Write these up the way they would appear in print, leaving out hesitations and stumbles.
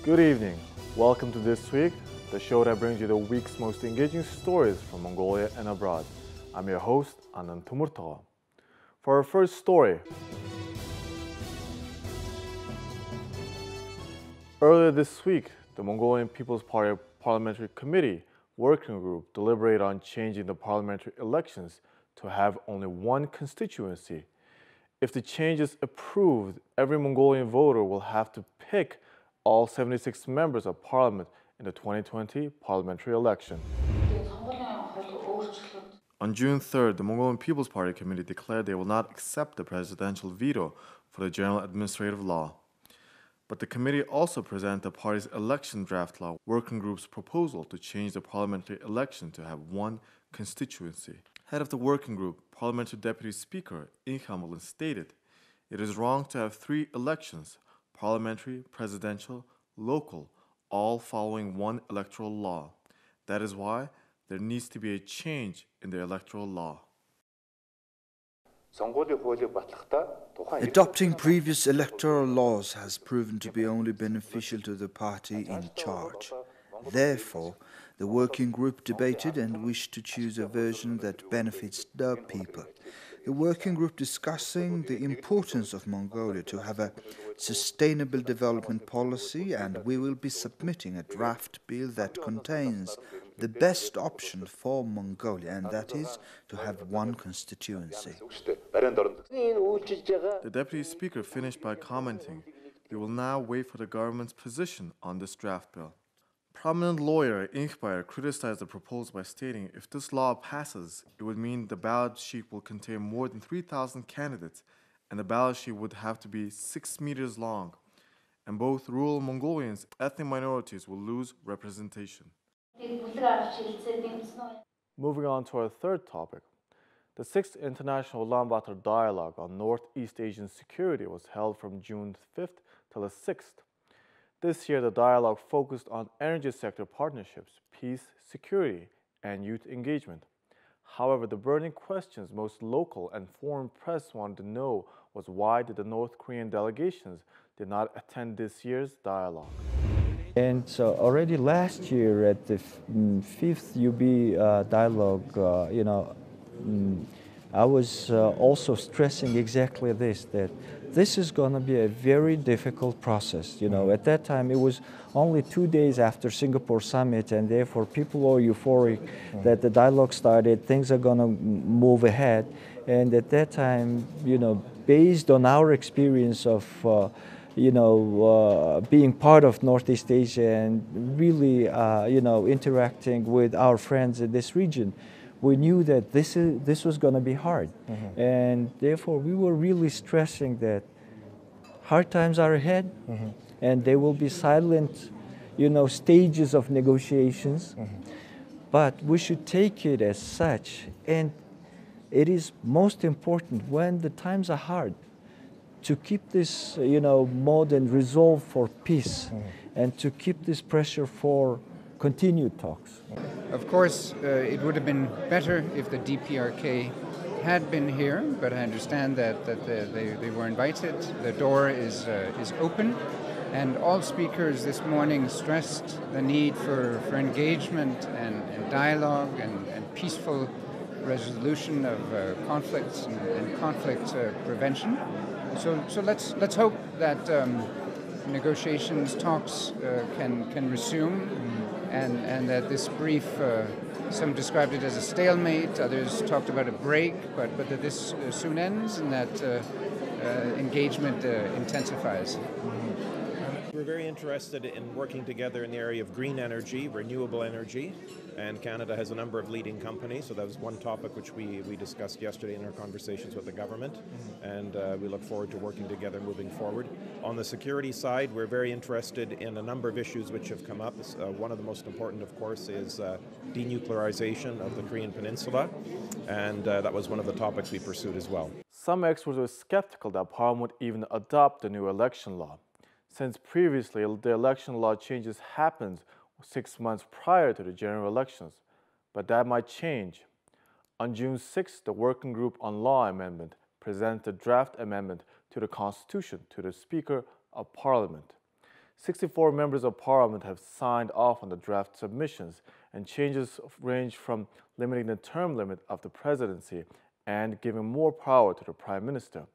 Good evening. Welcome to This Week, the show that brings you the week's most engaging stories from Mongolia and abroad. I'm your host, Anand Tumurtawa. For our first story, earlier this week, the Mongolian People's Party Parliamentary Committee Working Group deliberated on changing the parliamentary elections to have only one constituency. If the change is approved, every Mongolian voter will have to pick all 76 members of parliament in the 2020 parliamentary election. On June 3rd, the Mongolian People's Party Committee declared they will not accept the presidential veto for the General Administrative Law. But the committee also presented the party's election draft law working group's proposal to change the parliamentary election to have one constituency. Head of the working group, Parliamentary Deputy Speaker Ulaanbaatar stated, "It is wrong to have three elections, parliamentary, presidential, local, all following one electoral law. That is why there needs to be a change in the electoral law." Adopting previous electoral laws has proven to be only beneficial to the party in charge. Therefore, the working group debated and wished to choose a version that benefits the people. The working group discussing the importance of Mongolia to have a sustainable development policy, and we will be submitting a draft bill that contains the best option for Mongolia, and that is to have one constituency. The deputy speaker finished by commenting, "We will now wait for the government's position on this draft bill." Prominent lawyer Ulaanbaatar criticized the proposal by stating if this law passes, it would mean the ballot sheet will contain more than 3,000 candidates, and the ballot sheet would have to be 6 meters long, and both rural Mongolians and ethnic minorities will lose representation. Moving on to our third topic. The 6th International Ulaanbaatar Dialogue on Northeast Asian Security was held from June 5th till the 6th. This year, the dialogue focused on energy sector partnerships, peace, security, and youth engagement. However, the burning questions most local and foreign press wanted to know was why did the North Korean delegations did not attend this year's dialogue. And so already last year at the 5th UB dialogue, I was also stressing exactly this, that this is going to be a very difficult process. At that time, it was only 2 days after Singapore summit, and therefore people are euphoric that the dialogue started, things are going to move ahead. And at that time, based on our experience of being part of Northeast Asia and really, interacting with our friends in this region, we knew that this was going to be hard. And therefore, we were really stressing that hard times are ahead, and there will be silent, stages of negotiations. But we should take it as such. And it is most important when the times are hard to keep this, mode and resolve for peace, and to keep this pressure for continued talks. Of course, it would have been better if the DPRK had been here, but I understand that they were invited. The door is open, and all speakers this morning stressed the need for engagement and dialogue and peaceful resolution of conflicts and conflict prevention. So let's hope that negotiations, talks can resume, and that this brief, some described it as a stalemate, others talked about a break, but that this soon ends and that engagement intensifies. We're very interested in working together in the area of green energy, renewable energy, and Canada has a number of leading companies, so that was one topic which we discussed yesterday in our conversations with the government, and we look forward to working together moving forward. On the security side, we're very interested in a number of issues which have come up. One of the most important, of course, is denuclearization of the Korean Peninsula, and that was one of the topics we pursued as well. Some experts were skeptical that Parliament would even adopt the new election law, since previously the election law changes happened 6 months prior to the general elections, but that might change. On June 6th, the Working Group on Law Amendment presented a draft amendment to the Constitution to the Speaker of Parliament. 64 members of parliament have signed off on the draft submissions, and changes range from limiting the term limit of the presidency and giving more power to the prime minister.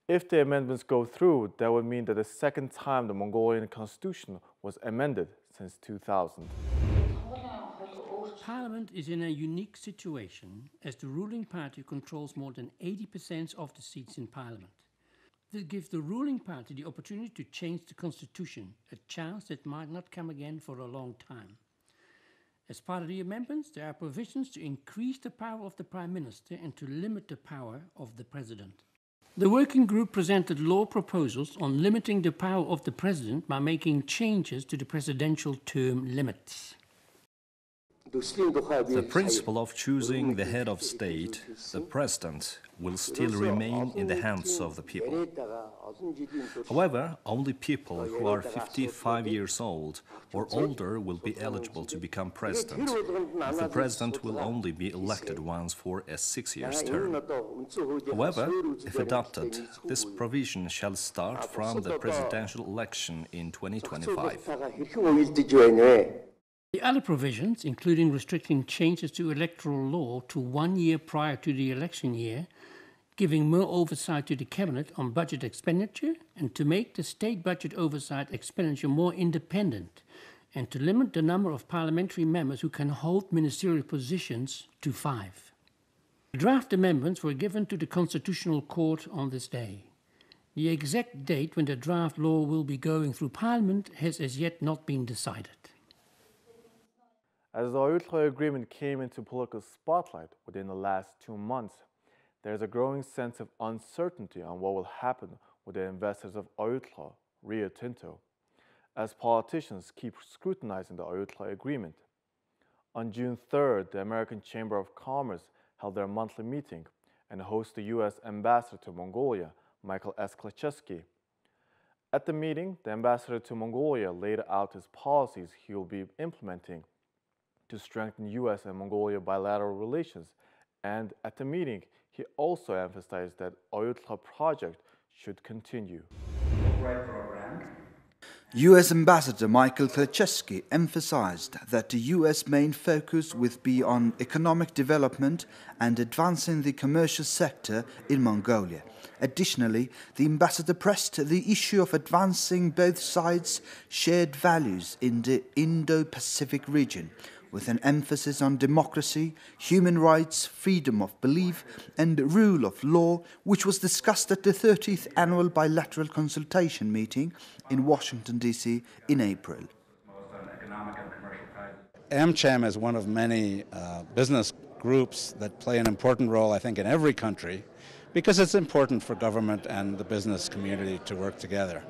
If the amendments go through, that would mean that the second time the Mongolian constitution was amended since 2000. Parliament is in a unique situation as the ruling party controls more than 80% of the seats in Parliament. This gives the ruling party the opportunity to change the constitution, a chance that might not come again for a long time. As part of the amendments, there are provisions to increase the power of the Prime Minister and to limit the power of the President. The working group presented law proposals on limiting the power of the President by making changes to the presidential term limits. The principle of choosing the head of state, the president, will still remain in the hands of the people. However, only people who are 55 years old or older will be eligible to become president. The president will only be elected once for a 6-year term. However, if adopted, this provision shall start from the presidential election in 2025. The other provisions, including restricting changes to electoral law to 1 year prior to the election year, giving more oversight to the cabinet on budget expenditure, and to make the state budget oversight expenditure more independent, and to limit the number of parliamentary members who can hold ministerial positions to 5. The draft amendments were given to the Constitutional Court on this day. The exact date when the draft law will be going through Parliament has as yet not been decided. As the Ayutthaya Agreement came into political spotlight within the last 2 months, there is a growing sense of uncertainty on what will happen with the investors of Ayutthaya, Rio Tinto, as politicians keep scrutinizing the Ayutthaya Agreement. On June 3rd, the American Chamber of Commerce held their monthly meeting and hosted the U.S. Ambassador to Mongolia, Michael S. Klaczewski. At the meeting, the ambassador to Mongolia laid out his policies he will be implementing to strengthen U.S. and Mongolia bilateral relations, and at the meeting, he also emphasized that Ayutthaya project should continue. U.S. Ambassador Michael Klaczewski emphasized that the U.S. main focus would be on economic development and advancing the commercial sector in Mongolia. Additionally, the ambassador pressed the issue of advancing both sides' shared values in the Indo-Pacific region, with an emphasis on democracy, human rights, freedom of belief, and rule of law, which was discussed at the 30th Annual Bilateral Consultation Meeting in Washington, D.C. in April. AmCham is one of many business groups that play an important role, I think, in every country, because it's important for government and the business community to work together.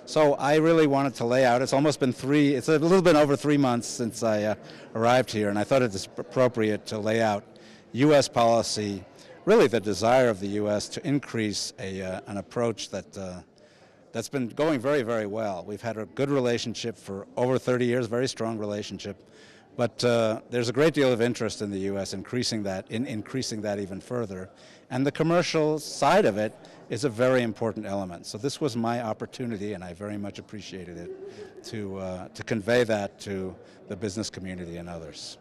So I really wanted to lay out, it's a little bit over 3 months since I arrived here, and I thought it was appropriate to lay out U.S. policy, really the desire of the U.S. to increase an approach that's been going very, very well. We've had a good relationship for over 30 years, very strong relationship, but there's a great deal of interest in the U.S. increasing that even further, and the commercial side of it is a very important element. So this was my opportunity, and I very much appreciated it, to convey that to the business community and others.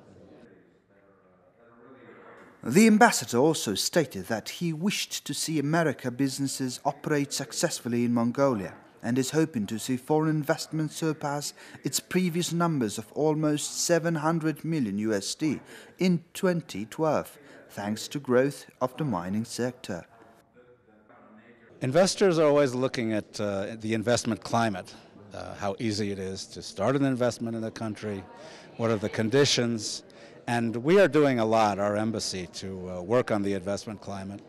The ambassador also stated that he wished to see American businesses operate successfully in Mongolia and is hoping to see foreign investment surpass its previous numbers of almost 700 million USD in 2012, thanks to growth of the mining sector. Investors are always looking at the investment climate, how easy it is to start an investment in a country, what are the conditions, and we are doing a lot, our embassy, to work on the investment climate.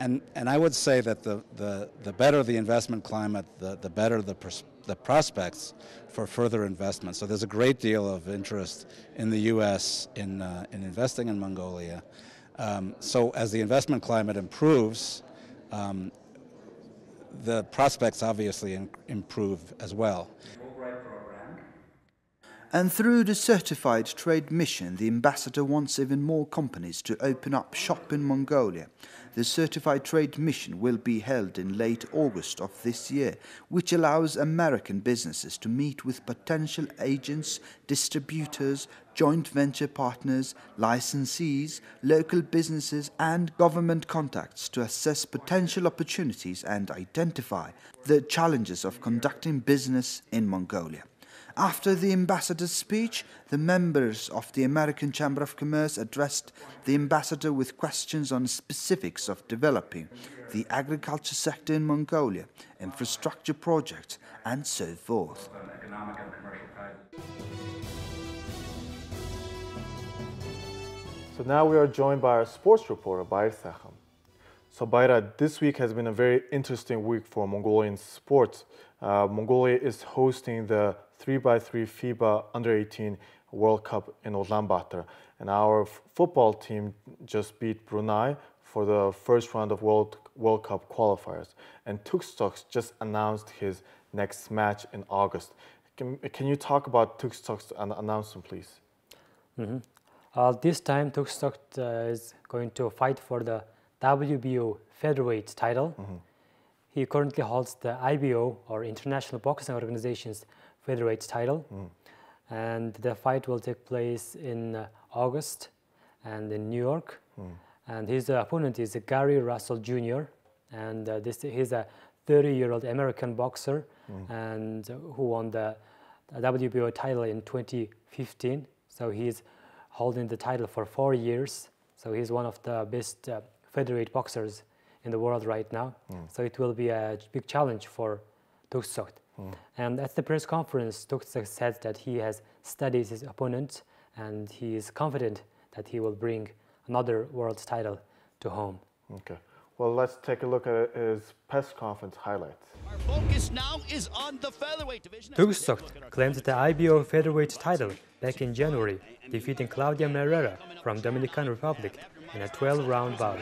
And I would say that the better the investment climate, the better the prospects for further investment. So there's a great deal of interest in the U.S. in investing in Mongolia. So as the investment climate improves, the prospects obviously improve as well. And through the certified trade mission, the ambassador wants even more companies to open up shop in Mongolia. The certified trade mission will be held in late August of this year, which allows American businesses to meet with potential agents, distributors, joint venture partners, licensees, local businesses and government contacts to assess potential opportunities and identify the challenges of conducting business in Mongolia. After the ambassador's speech, the members of the American Chamber of Commerce addressed the ambassador with questions on specifics of developing the agriculture sector in Mongolia, infrastructure projects, and so forth. So now we are joined by our sports reporter, Bayr Saham. So Bayra, this week has been a very interesting week for Mongolian sports. Mongolia is hosting the 3x3 FIBA Under-18 World Cup in Ulaanbaatar, and our football team just beat Brunei for the first round of World Cup qualifiers. And Tukstoks just announced his next match in August. Can you talk about Tukstoks' announcement, please? This time, Tukstok is going to fight for the WBO featherweight title. He currently holds the IBO, or International Boxing Organization's featherweight title. And the fight will take place in August and in New York. And his opponent is Gary Russell Jr. And he's a 30-year-old American boxer and who won the WBO title in 2015. So he's holding the title for 4 years. So he's one of the best featherweight boxers in the world right now. So it will be a big challenge for Tukstok. And at the press conference, Tukstok said that he has studied his opponent and he is confident that he will bring another world title to home. Okay. Well, let's take a look at his press conference highlights. Our focus now is on the featherweight division. Tukstok claimed the IBO featherweight title back in January, defeating Claudia Merrera from Dominican Republic in a 12-round bout.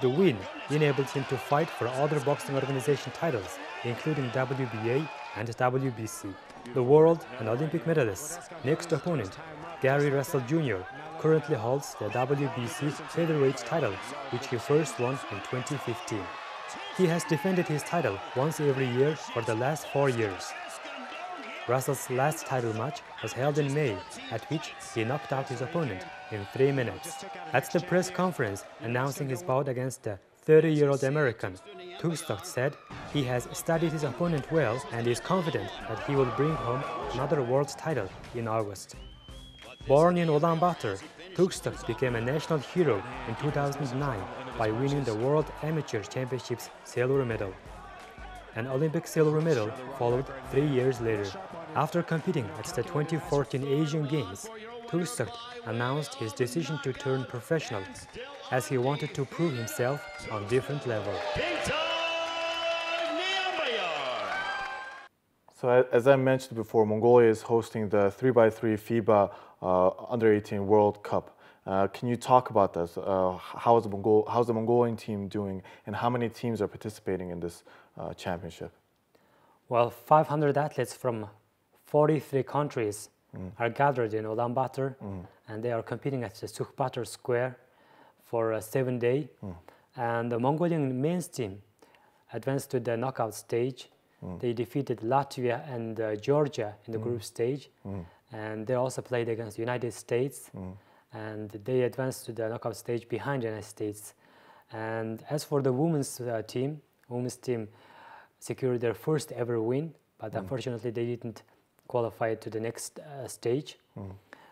The win enabled him to fight for other boxing organization titles, including WBA and WBC. The world and Olympic medalist's next opponent, Gary Russell Jr., currently holds the WBC featherweight title, which he first won in 2015. He has defended his title once every year for the last 4 years. Russell's last title match was held in May, at which he knocked out his opponent in 3 minutes. At the press conference announcing his bout against the 30-year-old American, Tukstok said he has studied his opponent well and is confident that he will bring home another world title in August. Born in Ulaanbaatar, Tukstok became a national hero in 2009 by winning the World Amateur Championships silver medal. An Olympic silver medal followed 3 years later. After competing at the 2014 Asian Games, Tukstok announced his decision to turn professional, as he wanted to prove himself on different levels. So as I mentioned before, Mongolia is hosting the 3x3 FIBA Under-18 World Cup. Can you talk about this? How's the Mongolian team doing, and how many teams are participating in this championship? Well, 500 athletes from 43 countries are gathered in Ulaanbaatar, and they are competing at the Sukhbatar Square for 7 days. And the Mongolian men's team advanced to the knockout stage. They defeated Latvia and Georgia in the group stage, and they also played against the United States, and they advanced to the knockout stage behind the United States. And as for the women's team secured their first ever win, but unfortunately they didn't qualify to the next stage.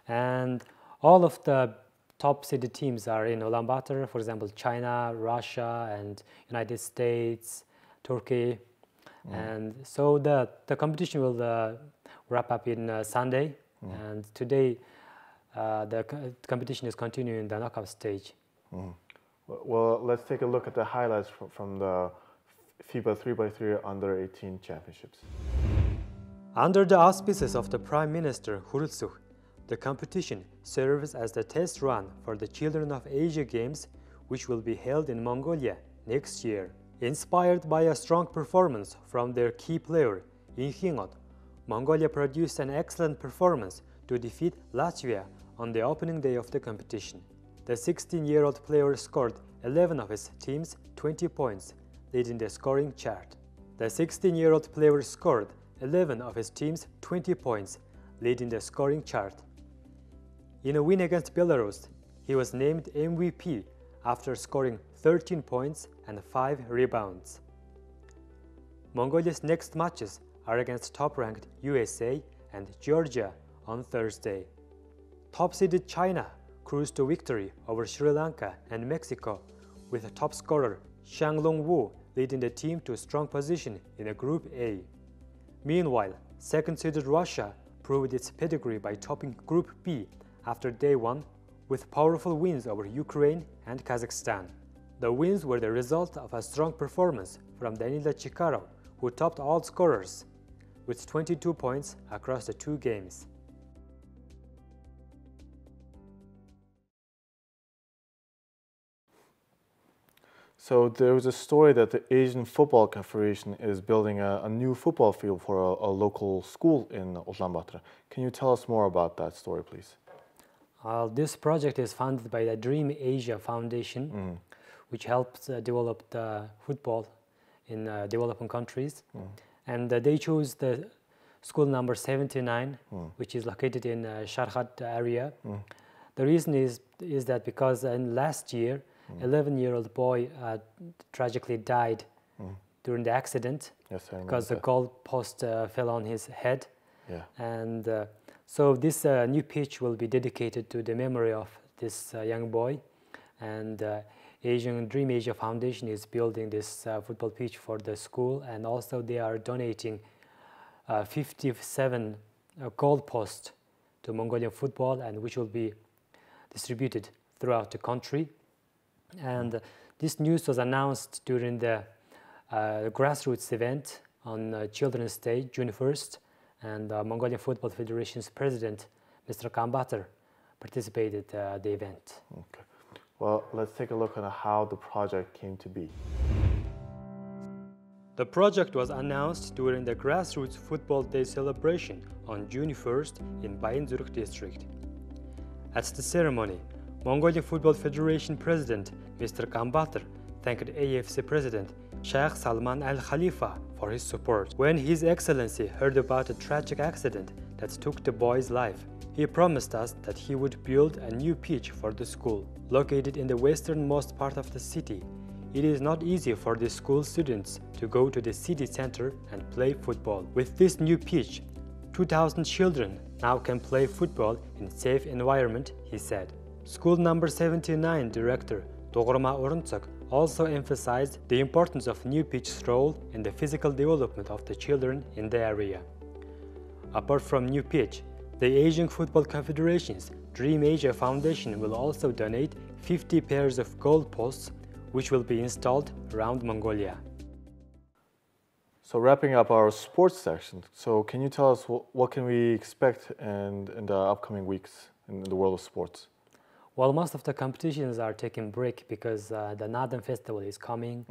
And all of the top seeded teams are in Ulaanbaatar, for example, China, Russia, and United States, Turkey. And so the competition will wrap up in Sunday, and today the competition is continuing in the knockout stage. Well, let's take a look at the highlights from the FIBA 3x3 Under-18 Championships. Under the auspices of the Prime Minister Hurulsuh, the competition serves as the test run for the Children of Asia Games, which will be held in Mongolia next year. Inspired by a strong performance from their key player, In Hingot, Mongolia produced an excellent performance to defeat Latvia on the opening day of the competition. The 16-year-old player scored 11 of his team's 20 points, leading the scoring chart. The 16-year-old player scored 11 of his team's 20 points, leading the scoring chart. In a win against Belarus, he was named MVP after scoring 13 points and 5 rebounds. Mongolia's next matches are against top-ranked USA and Georgia on Thursday. Top-seeded China cruised to victory over Sri Lanka and Mexico, with top scorer Xianglong Wu leading the team to a strong position in a Group A. Meanwhile, second-seeded Russia proved its pedigree by topping Group B after day one with powerful wins over Ukraine and Kazakhstan. The wins were the result of a strong performance from Danila Chikaro, who topped all scorers with 22 points across the 2 games. So there was a story that the Asian Football Confederation is building a new football field for a local school in Ulaanbaatar. Can you tell us more about that story, please? This project is funded by the Dream Asia Foundation, which helps develop the football in developing countries. And they chose the school number 79, which is located in Sharhat area. The reason is that because in last year, 11-year-old boy tragically died during the accident because the goal post fell on his head. And so this new pitch will be dedicated to the memory of this young boy. And Dream Asia Foundation is building this football pitch for the school, and also they are donating 57 goal posts to Mongolian football, and which will be distributed throughout the country. And this news was announced during the grassroots event on Children's Day, June 1st, and Mongolian Football Federation's president, Mr. Ulaanbaatar, participated the event. Okay. Well, let's take a look at how the project came to be. The project was announced during the Grassroots Football Day celebration on June 1st in Bayınzırık district. At the ceremony, Mongolian Football Federation President Mr. Ulaanbaatar thanked AFC President Sheikh Salman Al Khalifa for his support. When His Excellency heard about a tragic accident that took the boy's life, he promised us that he would build a new pitch for the school. Located in the westernmost part of the city, it is not easy for the school students to go to the city center and play football. With this new pitch, 2,000 children now can play football in a safe environment, he said. School number 79 director Doğrama Orunçak also emphasized the importance of new pitch's role in the physical development of the children in the area. Apart from new pitch, the Asian Football Confederation's Dream Asia Foundation will also donate 50 pairs of goal posts, which will be installed around Mongolia. So wrapping up our sports section, so can you tell us what can we expect in the upcoming weeks in the world of sports? Well, most of the competitions are taking break because the Naadam Festival is coming.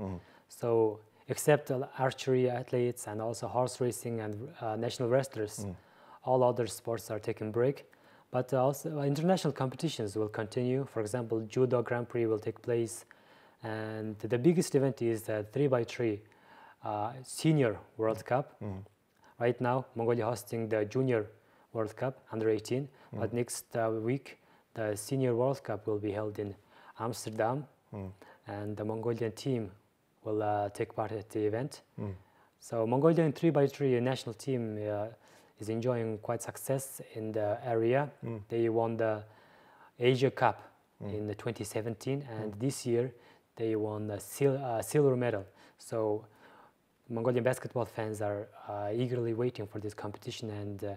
So except archery athletes and also horse racing and national wrestlers, all other sports are taking break. But also international competitions will continue. For example, Judo Grand Prix will take place. And the biggest event is the 3x3 Senior World Cup. Right now, Mongolia hosting the Junior World Cup, under 18. But next week, the Senior World Cup will be held in Amsterdam. And the Mongolian team will take part at the event. So Mongolian 3x3 national team is enjoying quite success in the area. They won the Asia Cup in 2017, and this year they won the silver medal. So Mongolian basketball fans are eagerly waiting for this competition, and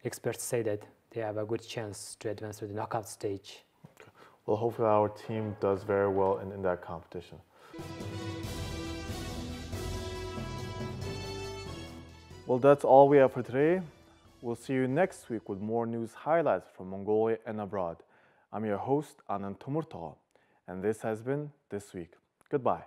experts say that they have a good chance to advance to the knockout stage. Okay. Well, hopefully our team does very well in that competition. Well, that's all we have for today. We'll see you next week with more news highlights from Mongolia and abroad. I'm your host, Anand Tumurtagh, and this has been This Week. Goodbye.